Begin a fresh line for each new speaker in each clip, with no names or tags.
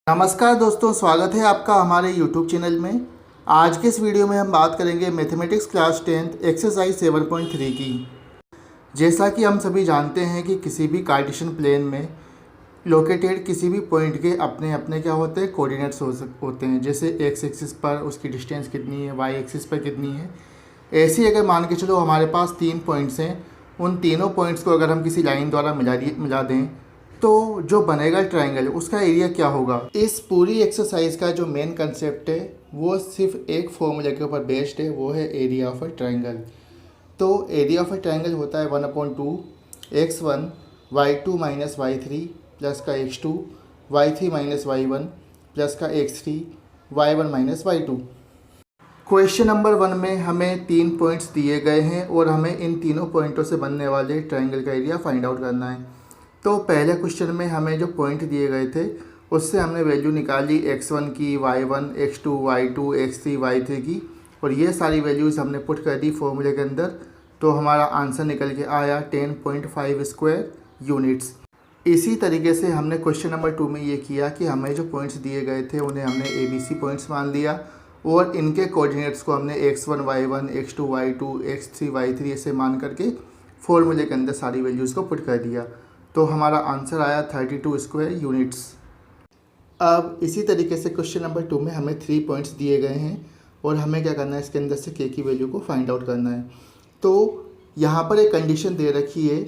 नमस्कार दोस्तों, स्वागत है आपका हमारे YouTube चैनल में। आज के इस वीडियो में हम बात करेंगे मैथमेटिक्स क्लास 10 एक्सरसाइज 7.3 की। जैसा कि हम सभी जानते हैं कि किसी भी कार्टेशियन प्लेन में लोकेटेड किसी भी पॉइंट के अपने अपने क्या होते हैं, कोऑर्डिनेट्स होते हैं। जैसे एक्स एक्सिस पर उसकी डिस्टेंस कितनी है, वाई एक्सिस पर कितनी है। ऐसे ही अगर मान के चलो हमारे पास 3 पॉइंट्स हैं, उन तीनों पॉइंट्स को अगर हम किसी लाइन द्वारा मिला दें तो जो बनेगा ट्रायंगल उसका एरिया क्या होगा। इस पूरी एक्सरसाइज का जो मेन कंसेप्ट है वो सिर्फ एक फॉर्मूले के ऊपर बेस्ड है, वो है एरिया ऑफ अ ट्रायंगल। तो एरिया ऑफ अ ट्रायंगल होता है 1/2 x1 y2 minus y3 plus का x2 y3 minus y1 plus का x3 y1 minus y2। Question number 1 में हमें 3 पॉइंट्स दिए गए हैं और हमें इन तीनों पॉइंटों से बनने वाले ट्रायंगल का एरिया फाइंड आउट करना है। तो पहले क्वेश्चन में हमें जो पॉइंट दिए गए थे उससे हमने वैल्यू निकाली x1 की, y1, x2, y2, x3, y3 की, और ये सारी वैल्यूज़ हमने पुट कर दी फॉर्मूले के अंदर। तो हमारा आंसर निकल के आया 10.5 स्क्वायर यूनिट्स। इसी तरीके से हमने क्वेश्चन नंबर 2 में ये किया कि हमें जो पॉइंट्स दिए गए थे उन्हें हमने ABC पॉइंट्स मान लिया और इनके कोऑर्डिनेट्स को हमने x1, y1, x2, y2, x3, y3 ऐसे मान करके फॉर्मूले के अंदर सारी वैल्यूज़ को पुट कर दिया। तो हमारा आंसर आया 32 स्क्वायर यूनिट्स। अब इसी तरीके से क्वेश्चन नंबर 2 में हमें 3 पॉइंट्स दिए गए हैं और हमें क्या करना है, इसके अंदर से k की वैल्यू को फाइंड आउट करना है। तो यहाँ पर एक कंडीशन दे रखी है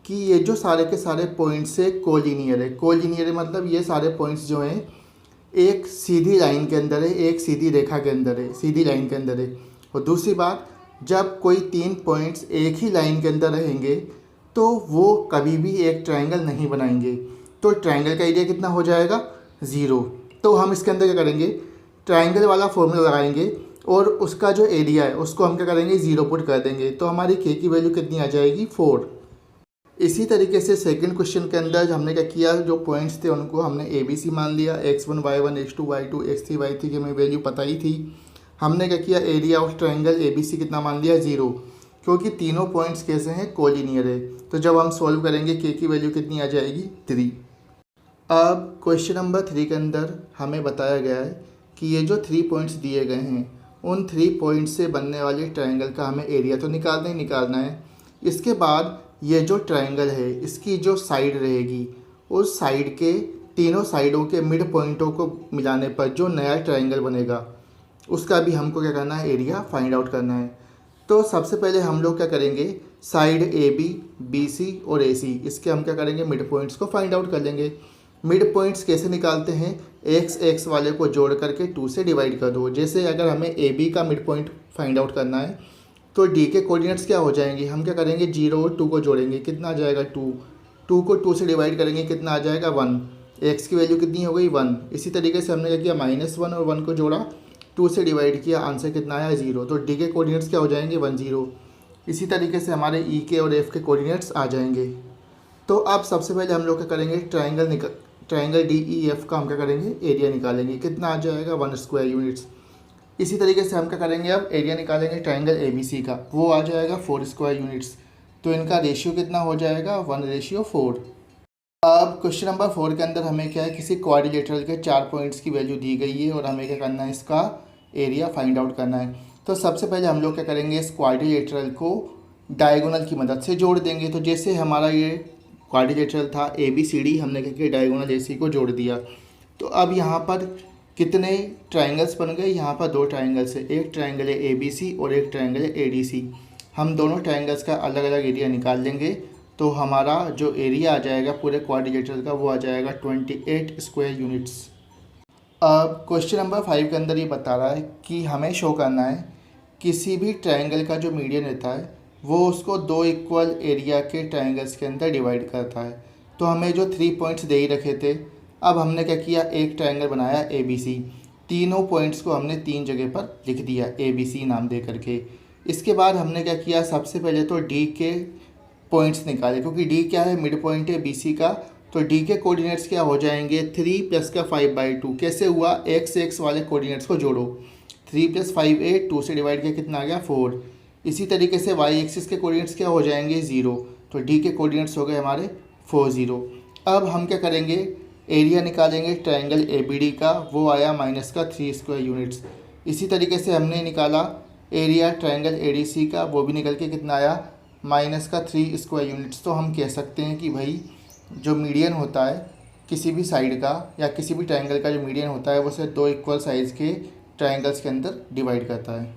कि ये जो सारे के सारे पॉइंट्स है कोलिनियर है। कोलिनियर मतलब ये सारे पॉइंट्स जो हैं एक सीधी लाइन के अंदर है, एक सीधी रेखा के अंदर है, सीधी लाइन के अंदर है। और दूसरी बात, जब कोई 3 पॉइंट्स एक ही लाइन के अंदर रहेंगे तो वो कभी भी एक ट्रायंगल नहीं बनाएंगे। तो ट्रायंगल का एरिया कितना हो जाएगा, 0। तो हम इसके अंदर क्या करेंगे, ट्रायंगल वाला फॉर्मूला लगाएंगे और उसका जो एरिया है उसको हम क्या करेंगे, 0 पुट कर देंगे। तो हमारी k की वैल्यू कितनी आ जाएगी, 4। इसी तरीके से सेकंड क्वेश्चन के अंदर हमने क्या किया, जो पॉइंट्स थे उनको हमने ABC मान लिया। x1, y1, x2, y2, x3, y3 की हमें वैल्यू पता ही थी। हमने क्या किया, एरिया ऑफ ट्रायंगल ABC कितना मान लिया, 0, क्योंकि तीनों पॉइंट्स कैसे हैं, कोलिनियर है। तो जब हम सॉल्व करेंगे k की वैल्यू कितनी आ जाएगी, 3। अब क्वेश्चन नंबर 3 के अंदर हमें बताया गया है कि ये जो 3 पॉइंट्स दिए गए हैं उन 3 पॉइंट्स से बनने वाले ट्रायंगल का हमें एरिया तो निकालना ही निकालना है। इसके बाद ये जो ट्रायंगल है इसकी जो साइड रहेगी उस साइड के तीनों साइडों के मिड पॉइंटों को मिलाने पर जो नया ट्रायंगल बनेगा उसका भी हमको क्या करना है, एरिया फाइंड आउट करना है। तो सबसे पहले हम लोग क्या करेंगे, साइड AB, BC और AC इसके हम क्या करेंगे, मिड पॉइंट्स को फाइंड आउट कर लेंगे। मिड पॉइंट्स कैसे निकालते हैं, x वाले को जोड़ करके 2 से डिवाइड कर दो। जैसे अगर हमें AB का मिड पॉइंट फाइंड आउट करना है तो D के कोऑर्डिनेट्स क्या हो जाएंगे, हम क्या करेंगे, 0 और 2 को जोड़ेंगे, कितना आ जाएगा, 2। 2 को 2 से डिवाइड करेंगे, कितना आ जाएगा, 1। x की वैल्यू कितनी हो गई, 1। इसी तरीके से हमने क्या किया, -1 और 1 को जोड़ा, 2 से डिवाइड किया, आंसर कितना आया, 0। तो D के कोऑर्डिनेट्स क्या हो जाएंगे, 1, 0। इसी तरीके से हमारे E के और F के कोऑर्डिनेट्स आ जाएंगे। तो अब सबसे पहले हम लोग क्या करेंगे, ट्रायंगल DEF का हम क्या करेंगे, एरिया निकालेंगे, कितना आ जाएगा, 1 स्क्वायर यूनिट्स। इसी तरीके से हम क्या करेंगे, अब एरिया निकालेंगे ट्रायंगल ABC का, वो आ जाएगा 4 स्क्वायर यूनिट्स। तो इनका रेशियो कितना हो जाएगा, 1:4। अब क्वेश्चन नंबर 4 के अंदर हमें क्या है, किसी क्वाड्रिलेटरल के 4 पॉइंट्स की वैल्यू दी गई है और हमें क्या करना है, इसका एरिया फाइंड आउट करना है। तो सबसे पहले हम लोग क्या करेंगे, इस क्वाड्रिलेटरल को डायगोनल की मदद से जोड़ देंगे। तो जैसे हमारा ये क्वाड्रिलेटरल था ABCD, हमने क्या किया, डायगोनल AC को जोड़ दिया। तो अब यहाँ पर कितने ट्रायंगल्स बन गए, यहाँ पर 2 ट्रायंगल्स है, एक ट्रायंगल है ABC और एक ट्रायंगल है ADC। हम दोनों ट्रायंगल्स का अलग अलग एरिया निकाल लेंगे। तो हमारा जो एरिया आ जाएगा पूरे क्वाड्रिलेटरल का वो आ जाएगा 28 स्क्वायर यूनिट्स। अब क्वेश्चन नंबर 5 के अंदर ये बता रहा है कि हमें शो करना है किसी भी ट्रायंगल का जो मीडियन रहता है वो उसको 2 इक्वल एरिया के ट्रायंगल्स के अंदर डिवाइड करता है। तो हमें जो 3 पॉइंट्स दे ही रखे थे, अब हमने क्या किया, एक ट्रायंगल बनाया ABC। तीनों पॉइंट्स को हमने 3 जगह पर लिख दिया ABC नाम दे करके। इसके बाद हमने क्या किया, सबसे पहले तो D के पॉइंट्स निकाले, क्योंकि D क्या है, मिड पॉइंट है BC का। तो D के कोऑर्डिनेट्स क्या हो जाएंगे, 3 प्लस का 5/2। कैसे हुआ, x वाले कोऑर्डिनेट्स को जोड़ो, 3 + 5 8, 2 से डिवाइड किया, कितना आ गया, 4। इसी तरीके से y एक्सिस के कोऑर्डिनेट्स क्या हो जाएंगे, 0। तो D के कोऑर्डिनेट्स हो गए हमारे 4, 0। अब हम क्या करेंगे, एरिया निकालेंगे ट्रायंगल ABD का, वो आया -3 स्क्वायर यूनिट्स। इसी तरीके से हमने निकाला एरिया ट्रायंगल ADC का, वो भी निकल के कितना आया -3 स्क्वायर यूनिट्स। तो हम कह सकते हैं कि भाई जो मीडियन होता है किसी भी साइड का या किसी भी ट्रायंगल का, जो मीडियन होता है वो सिर्फ 2 इक्वल साइज़ के ट्रायंगल्स के अंदर डिवाइड करता है।